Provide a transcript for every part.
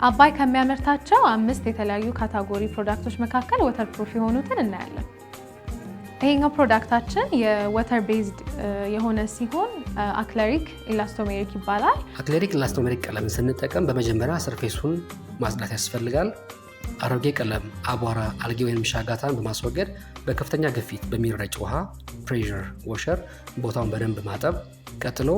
አባይ ከሚያመርታቸው 5 የተለያዩ ካታጎሪ ፕሮዳክቶች መካከል ወተር ፕሩፍ የሆኑትን እናያለን። ይሄኛው ፕሮዳክታችን የወተር ቤዝድ የሆነ ሲሆን አክለሪክ ኢላስቶሜሪክ ይባላል። አክለሪክ ኢላስቶሜሪክ ቀለምን ስንጠቀም በመጀመሪያ ሰርፌሱን ማጽዳት ያስፈልጋል። አሮጌ ቀለም፣ አቧራ፣ አልጌ ወይም ሻጋታን በማስወገድ በከፍተኛ ግፊት በሚረጭ ውሃ ፕሬሸር ዋሸር ቦታውን በደንብ ማጠብ። ቀጥሎ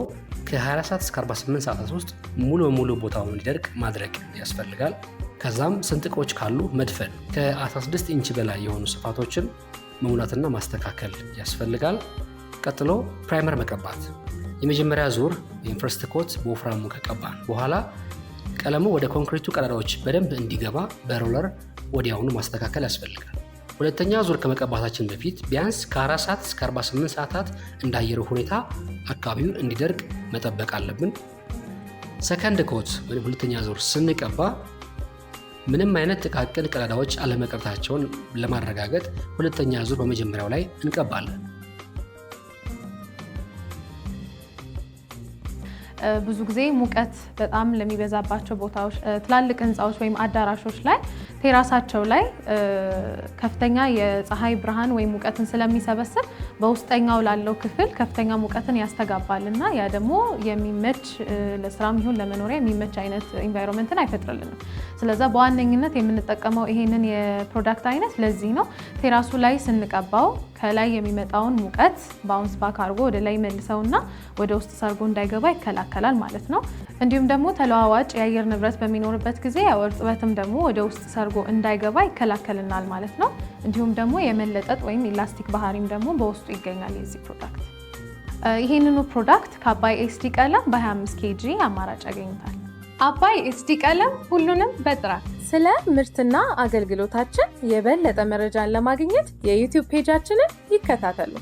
ከ24 ሰዓት እስከ 48 ሰዓታት ውስጥ ሙሉ በሙሉ ቦታውን እንዲደርቅ ማድረግ ያስፈልጋል። ከዛም ስንጥቆች ካሉ መድፈን፣ ከ16 ኢንች በላይ የሆኑ ስፋቶችን መሙላትና ማስተካከል ያስፈልጋል። ቀጥሎ ፕራይመር መቀባት። የመጀመሪያ ዙር ወይም ፈርስት ኮት በወፍራሙ ከቀባን በኋላ ቀለሙ ወደ ኮንክሪቱ ቀዳዳዎች በደንብ እንዲገባ በሮለር ወዲያውኑ ማስተካከል ያስፈልጋል። ሁለተኛ ዙር ከመቀባታችን በፊት ቢያንስ ከ4 ሰዓት እስከ 48 ሰዓታት እንዳየሩ ሁኔታ አካባቢውን እንዲደርቅ መጠበቅ አለብን። ሰከንድ ኮት ወይም ሁለተኛ ዙር ስንቀባ ምንም አይነት ጥቃቅን ቀዳዳዎች አለመቅረታቸውን ለማረጋገጥ ሁለተኛ ዙር በመጀመሪያው ላይ እንቀባለን። ብዙ ጊዜ ሙቀት በጣም ለሚበዛባቸው ቦታዎች ትላልቅ ህንፃዎች ወይም አዳራሾች ላይ ቴራሳቸው ላይ ከፍተኛ የፀሐይ ብርሃን ወይም ሙቀትን ስለሚሰበስብ በውስጠኛው ላለው ክፍል ከፍተኛ ሙቀትን ያስተጋባልና ያ ደግሞ የሚመች ለስራም ይሁን ለመኖሪያ የሚመች አይነት ኢንቫይሮንመንትን አይፈጥርልንም። ስለዚህ በዋነኝነት የምንጠቀመው ይሄንን የፕሮዳክት አይነት ለዚህ ነው። ቴራሱ ላይ ስንቀባው ከላይ የሚመጣውን ሙቀት ባውንስ ባክ አድርጎ ወደ ላይ መልሰውና ወደ ውስጥ ሰርጎ እንዳይገባ ይከላከላል ማለት ነው። እንዲሁም ደግሞ ተለዋዋጭ የአየር ንብረት በሚኖርበት ጊዜ ያው እርጥበትም ደግሞ ወደ ውስጥ ሰርጎ እንዳይገባ ይከላከልናል ማለት ነው። እንዲሁም ደግሞ የመለጠጥ ወይም ኢላስቲክ ባህሪም ደግሞ በውስጡ ይገኛል የዚህ ፕሮዳክት። ይሄንኑ ፕሮዳክት ከአባይ ኤስዲ ቀለም በ25 ኬጂ አማራጭ ያገኙታል። አባይ ኤስዲ ቀለም ሁሉንም በጥራት። ስለ ምርትና አገልግሎታችን የበለጠ መረጃን ለማግኘት የዩቲዩብ ፔጃችንን ይከታተሉ።